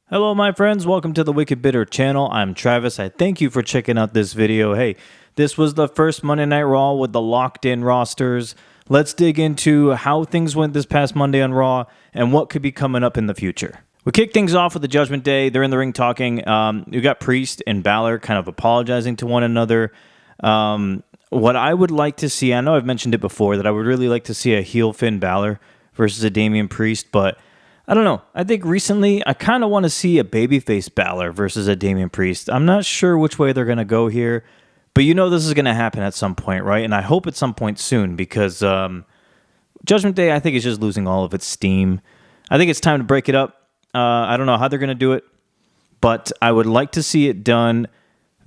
Hello, my friends. Welcome to the Wicked Bitter channel. I'm Travis. I thank you for checking out this video. Hey, this was the first Monday Night Raw with the locked-in rosters. Let's dig into how things went this past Monday on Raw and what could be coming up in the future. We kick things off with the Judgment Day. They're in the ring talking. You got Priest and Balor kind of apologizing to one another. What I would like to see, I know I've mentioned it before, that I would really like to see a heel Finn Balor versus a Damian Priest, but I don't know. I think recently I kind of want to see a babyface Balor versus a Damian Priest. I'm not sure which way they're going to go here, but you know this is going to happen at some point, right? And I hope at some point soon because Judgment Day, I think, is just losing all of its steam. I think it's time to break it up. I don't know how they're going to do it, but I would like to see it done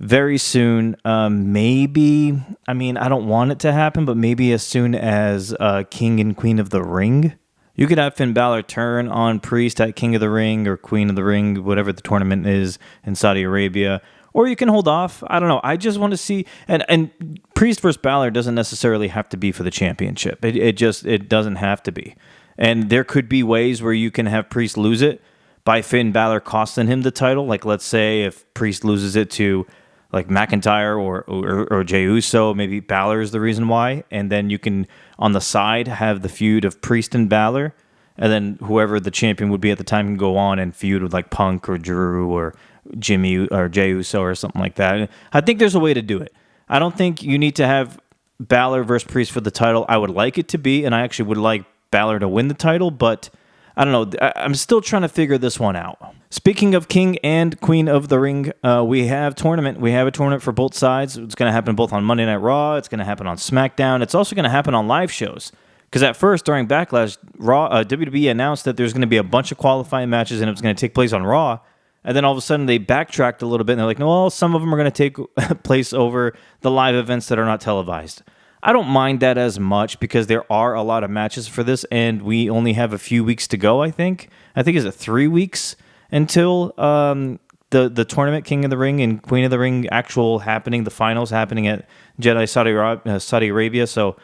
very soon. Maybe, I mean, I don't want it to happen, but maybe as soon as King and Queen of the Ring. You could have Finn Balor turn on Priest at King of the Ring or Queen of the Ring, whatever the tournament is in Saudi Arabia. Or you can hold off. I don't know. I just want to see... And Priest versus Balor doesn't necessarily have to be for the championship. It doesn't have to be. And there could be ways where you can have Priest lose it by Finn Balor costing him the title. Like, let's say if Priest loses it to like McIntyre or Jey Uso, maybe Balor is the reason why. And then you can, on the side, have the feud of Priest and Balor. And then whoever the champion would be at the time can go on and feud with like Punk or Drew or Jimmy or Jey Uso or something like that. I think there's a way to do it. I don't think you need to have Balor versus Priest for the title. I would like it to be, and I actually would like Balor to win the title, but I don't know. I'm still trying to figure this one out. Speaking of King and Queen of the Ring, we have a tournament for both sides. It's going to happen both on Monday Night Raw. It's going to happen on SmackDown. It's also going to happen on live shows. Because at first, during Backlash, WWE announced that there's going to be a bunch of qualifying matches and it was going to take place on Raw. And then all of a sudden, they backtracked a little bit and they're like, no, well, some of them are going to take place over the live events that are not televised. I don't mind that as much because there are a lot of matches for this and we only have a few weeks to go, I think. I think it's 3 weeks until the tournament, King of the Ring and Queen of the Ring, actual happening, the finals happening at Jeddah, Saudi Arabia. So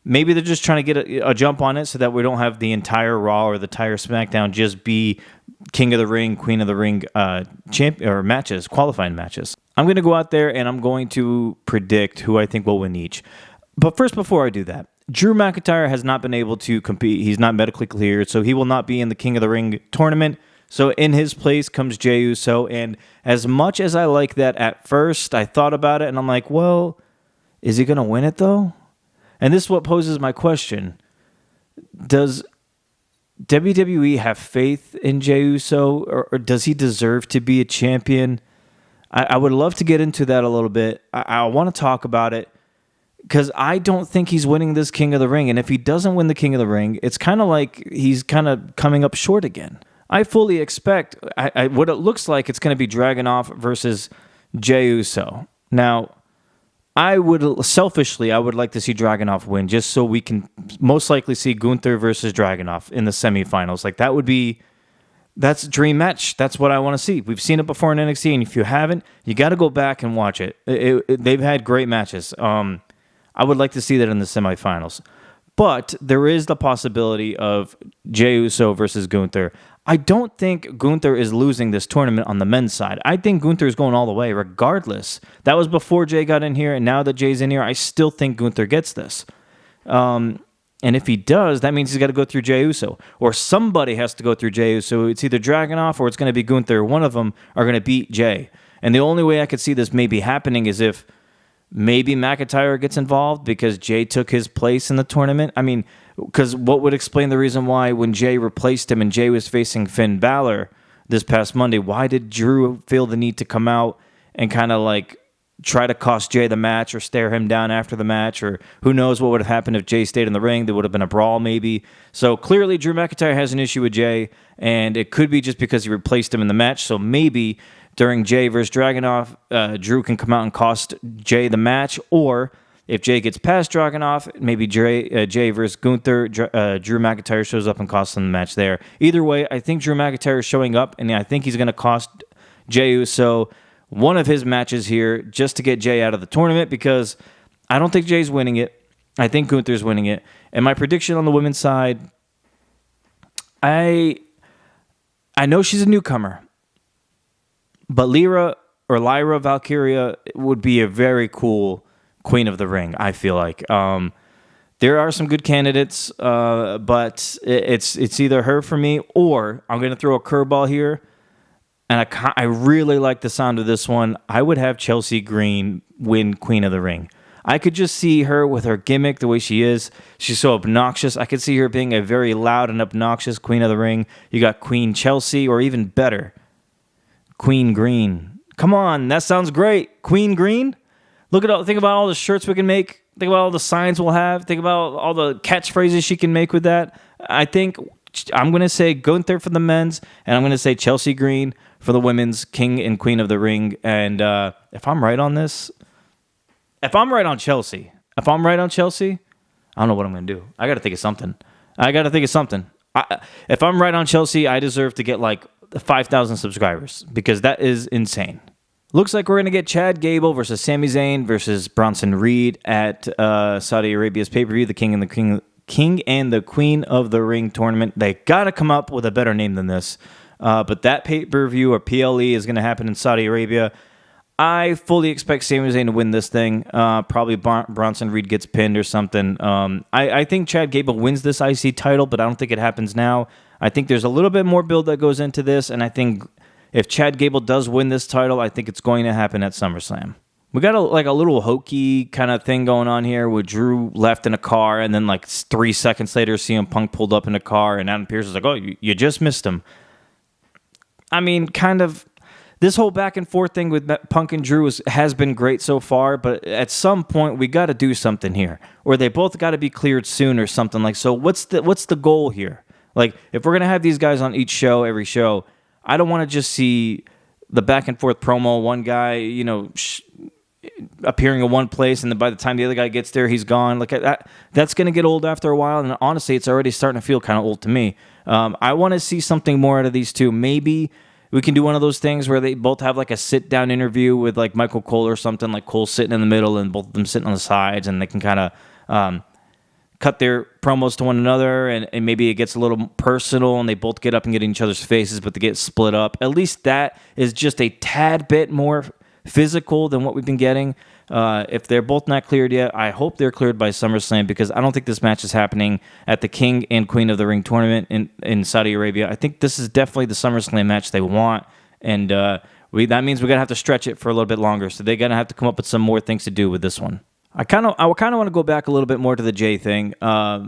maybe they're just trying to get a jump on it so that we don't have the entire Raw or the entire SmackDown just be King of the Ring, Queen of the Ring matches, qualifying matches. I'm going to go out there and I'm going to predict who I think will win each. But first, before I do that, Drew McIntyre has not been able to compete. He's not medically cleared, so he will not be in the King of the Ring tournament. So in his place comes Jey Uso. And as much as I like that at first, I thought about it and I'm like, well, is he going to win it though? And this is what poses my question. Does WWE have faith in Jey Uso, or does he deserve to be a champion? I would love to get into that a little bit. I want to talk about it because I don't think he's winning this King of the Ring. And if he doesn't win the King of the Ring, it's kind of like he's kind of coming up short again. I fully expect what it looks like it's going to be Dragunov versus Jey Uso. Now, I would like to see Dragunov win just so we can most likely see Gunther versus Dragunov in the semifinals. Like that's a dream match. That's what I want to see. We've seen it before in NXT, and if you haven't, you got to go back and watch it. They've had great matches. I would like to see that in the semifinals. But there is the possibility of Jey Uso versus Gunther. I don't think Gunther is losing this tournament on the men's side. I think Gunther is going all the way regardless. That was before Jey got in here, and now that Jey's in here, I still think Gunther gets this. And if he does, that means he's got to go through Jey Uso. Or somebody has to go through Jey Uso. It's either Dragunov or it's going to be Gunther. One of them are going to beat Jey. And the only way I could see this maybe happening is if maybe McIntyre gets involved because Jey took his place in the tournament. I mean, because what would explain the reason why when Jey replaced him and Jey was facing Finn Balor this past Monday, why did Drew feel the need to come out and kind of like try to cost Jey the match or stare him down after the match? Or who knows what would have happened if Jey stayed in the ring? There would have been a brawl maybe. So clearly Drew McIntyre has an issue with Jey, and it could be just because he replaced him in the match. So maybe during Jey versus Dragunov, Drew can come out and cost Jey the match, or if Jey gets past Dragunov, maybe Jey versus Gunther, Drew McIntyre shows up and costs him the match there. Either way, I think Drew McIntyre is showing up, and I think he's going to cost Jey Uso one of his matches here just to get Jey out of the tournament because I don't think Jey's winning it. I think Gunther's winning it. And my prediction on the women's side, I know she's a newcomer. But Lyra Valkyria would be a very cool Queen of the Ring, I feel like. There are some good candidates, but it's either her for me, or I'm going to throw a curveball here, and I really like the sound of this one. I would have Chelsea Green win Queen of the Ring. I could just see her with her gimmick, the way she is. She's so obnoxious. I could see her being a very loud and obnoxious Queen of the Ring. You got Queen Chelsea, or even better, Queen Green. Come on, that sounds great. Queen Green? Think about all the shirts we can make. Think about all the signs we'll have. Think about all the catchphrases she can make with that. I think I'm going to say Gunther for the men's, and I'm going to say Chelsea Green for the women's, King and Queen of the Ring. And if I'm right on this, if I'm right on Chelsea, I don't know what I'm going to do. I got to think of something. If I'm right on Chelsea, I deserve to get like 5,000 subscribers, because that is insane. Looks like we're going to get Chad Gable versus Sami Zayn versus Bronson Reed at Saudi Arabia's pay-per-view, the King and the Queen of the Ring tournament. They got to come up with a better name than this. But that pay-per-view, or PLE, is going to happen in Saudi Arabia. I fully expect Sami Zayn to win this thing. Probably Bronson Reed gets pinned or something. I think Chad Gable wins this IC title, but I don't think it happens now. I think there's a little bit more build that goes into this, and I think if Chad Gable does win this title, I think it's going to happen at SummerSlam. We got a little hokey kind of thing going on here with Drew left in a car, and then like 3 seconds later, CM Punk pulled up in a car, and Adam Pearce was like, "Oh, you just missed him." I mean, kind of, this whole back and forth thing with Punk and Drew has been great so far, but at some point we got to do something here, or they both got to be cleared soon or something. Like, so what's the goal here? Like, if we're gonna have these guys on each show, every show, I don't want to just see the back and forth promo. One guy, appearing in one place, and then by the time the other guy gets there, he's gone. Like that's going to get old after a while. And honestly, it's already starting to feel kind of old to me. I want to see something more out of these two. Maybe we can do one of those things where they both have like a sit down interview with like Michael Cole or something. Like Cole sitting in the middle and both of them sitting on the sides, and they can kind of cut their promos to one another, and maybe it gets a little personal, and they both get up and get in each other's faces, but they get split up. At least that is just a tad bit more physical than what we've been getting. If they're both not cleared yet, I hope they're cleared by SummerSlam, because I don't think this match is happening at the King and Queen of the Ring tournament in Saudi Arabia. I think this is definitely the SummerSlam match they want, and that means we're going to have to stretch it for a little bit longer, so they're going to have to come up with some more things to do with this one. I kind of want to go back a little bit more to the Jey thing. I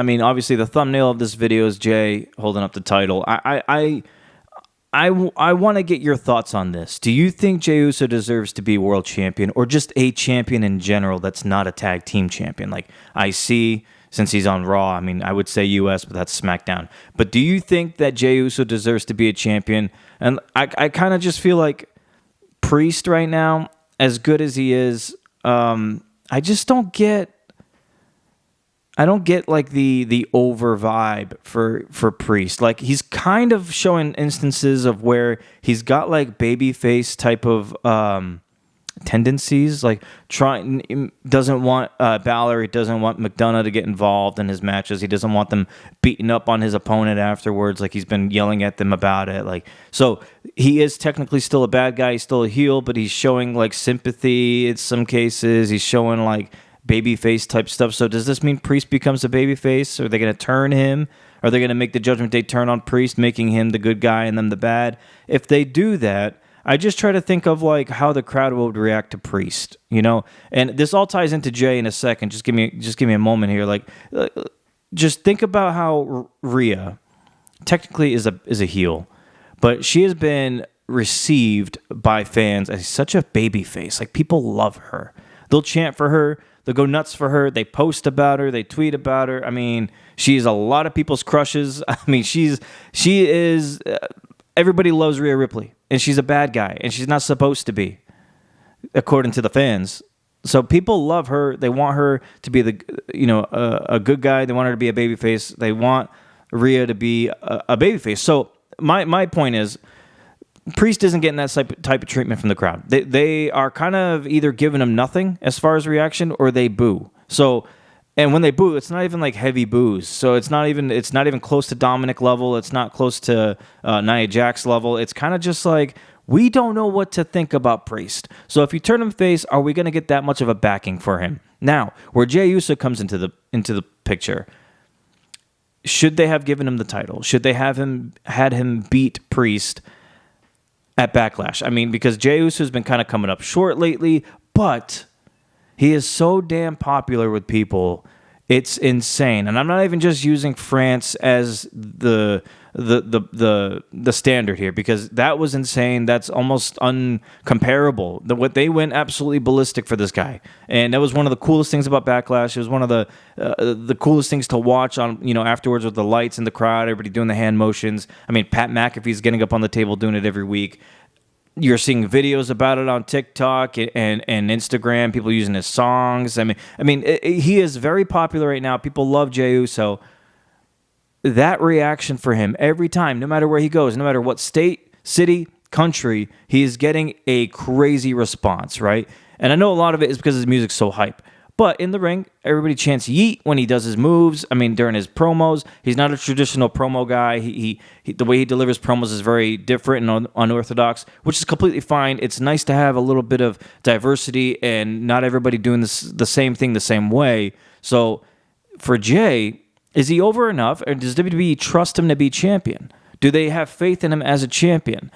mean, obviously the thumbnail of this video is Jey holding up the title. I want to get your thoughts on this. Do you think Jey Uso deserves to be world champion, or just a champion in general that's not a tag team champion? Like IC, since he's on Raw, I mean, I would say US, but that's SmackDown. But do you think that Jey Uso deserves to be a champion? And I kind of just feel like Priest right now, as good as he is, I just don't get. I don't get like the over vibe for Priest. Like, he's kind of showing instances of where he's got like babyface type of tendencies. Like, doesn't want Balor, he doesn't want McDonough to get involved in his matches. He doesn't want them beating up on his opponent afterwards. Like, he's been yelling at them about it. Like, so he is technically still a bad guy. He's still a heel, but he's showing like sympathy in some cases. He's showing like babyface type stuff. So does this mean Priest becomes a babyface? Are they going to turn him? Are they going to make the Judgment Day turn on Priest, making him the good guy and them the bad? If they do that, I just try to think of like how the crowd would react to Priest, you know? And this all ties into Jey in a second. Just give me a moment here. Like, just think about how Rhea technically is a heel, but she has been received by fans as such a babyface. Like, people love her. They'll chant for her. They'll go nuts for her. They post about her. They tweet about her. I mean, she's a lot of people's crushes. I mean, she is. Everybody loves Rhea Ripley, and she's a bad guy, and she's not supposed to be, according to the fans. So people love her. They want her to be a good guy. They want her to be a babyface. They want Rhea to be a babyface. So my point is, Priest isn't getting that type of treatment from the crowd. They are kind of either giving him nothing as far as reaction, or they boo. So, and when they boo, it's not even like heavy boos. So it's not even close to Dominic level. It's not close to Nia Jax level. It's kind of just like We don't know what to think about Priest. So if you turn him face, are we going to get that much of a backing for him? Now, where Jey Uso comes into the picture, should they have given him the title? Should they have had him beat Priest at Backlash? I mean, because Jey Uso has been kind of coming up short lately, but he is so damn popular with people. It's insane. And I'm not even just using France as the standard here, because that was insane. That's almost uncomparable. What they went absolutely ballistic for this guy, and that was one of the coolest things about Backlash. It was one of the coolest things to watch on, afterwards, with the lights in the crowd, everybody doing the hand motions. I mean, Pat McAfee's getting up on the table doing it every week. You're seeing videos about it on TikTok and Instagram, people using his songs. I mean, he is very popular right now. People love Jey Uso. That reaction for him every time, no matter where he goes, no matter what state, city, country, he is getting a crazy response, right? And I know a lot of it is because his music's so hype. But in the ring, everybody chants yeet when he does his moves. I mean, during his promos, he's not a traditional promo guy. He the way he delivers promos is very different and unorthodox, which is completely fine. It's nice to have a little bit of diversity and not everybody doing the same thing the same way. So for Jey, is he over enough, or does WWE trust him to be champion? Do they have faith in him as a champion?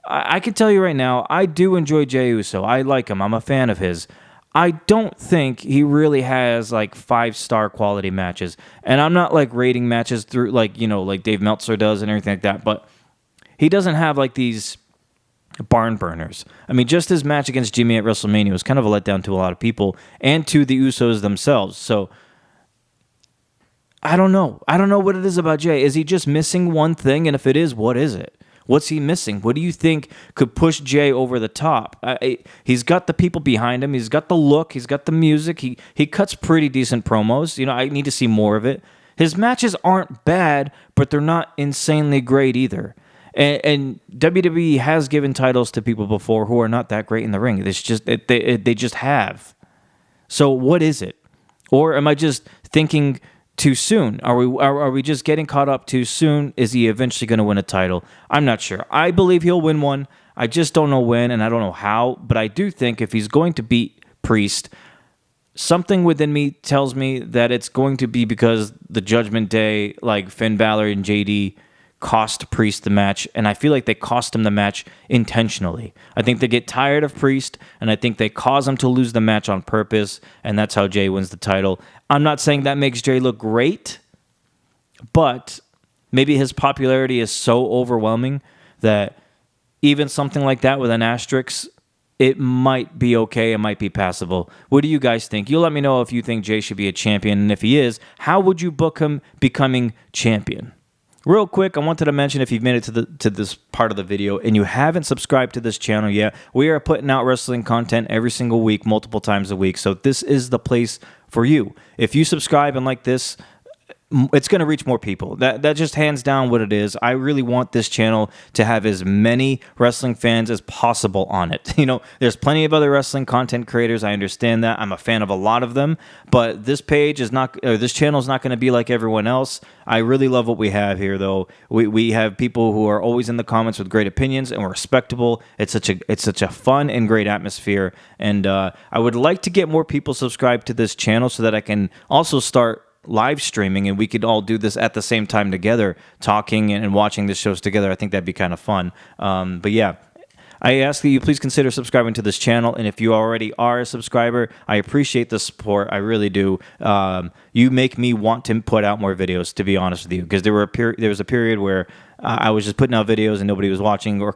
I can tell you right now, I do enjoy Jey Uso. I like him. I'm a fan of his. I don't think he really has like 5-star quality matches. And I'm not like rating matches through like Dave Meltzer does and everything like that, but he doesn't have like these barn burners. I mean, just his match against Jimmy at WrestleMania was kind of a letdown to a lot of people and to the Usos themselves. So I don't know. I don't know what it is about Jey. Is he just missing one thing? And if it is, what is it? What's he missing? What do you think could push Jey over the top? He's got the people behind him. He's got the look. He's got the music. He cuts pretty decent promos. I need to see more of it. His matches aren't bad, but they're not insanely great either. And WWE has given titles to people before who are not that great in the ring. It's just they just have. So what is it? Or am I just thinking too soon? Are we just getting caught up too soon? Is he eventually going to win a title? I'm not sure. I believe he'll win one. I just don't know when, and I don't know how. But I do think if he's going to beat Priest, something within me tells me that it's going to be because the Judgment Day, like Finn Balor and JD, cost Priest the match, and I feel like they cost him the match intentionally. I think they get tired of Priest, and I think they cause him to lose the match on purpose, and that's how Jey wins the title. I'm not saying that makes Jey look great, but maybe his popularity is so overwhelming that even something like that with an asterisk, it might be okay, it might be passable. What do you guys think? You let me know if you think Jey should be a champion, and if he is, how would you book him becoming champion? Real quick, I wanted to mention, if you've made it to this part of the video and you haven't subscribed to this channel yet, we are putting out wrestling content every single week, multiple times a week. So this is the place for you. If you subscribe and like this, it's going to reach more people. That just hands down what it is. I really want this channel to have as many wrestling fans as possible on it. There's plenty of other wrestling content creators. I understand that. I'm a fan of a lot of them, but this page is not, or this channel is not going to be like everyone else. I really love what we have here, though. We have people who are always in the comments with great opinions, and we're respectable. It's such a fun and great atmosphere, and I would like to get more people subscribed to this channel so that I can also start live streaming and we could all do this at the same time together, talking and watching the shows together. I think that'd be kind of fun. But yeah, I ask that you please consider subscribing to this channel, and if you already are a subscriber, I appreciate the support. I really do. You make me want to put out more videos, to be honest with you, because there was a period where I was just putting out videos and nobody was watching or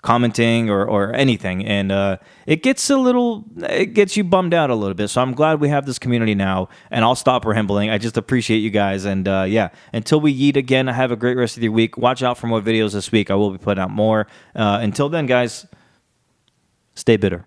commenting or anything, and it gets you bummed out a little bit. So I'm glad we have this community now, and I'll stop rambling. I just appreciate you guys, and yeah, until we yeet again, have a great rest of your week. Watch out for more videos this week. I will be putting out more. Until then, guys, stay bitter.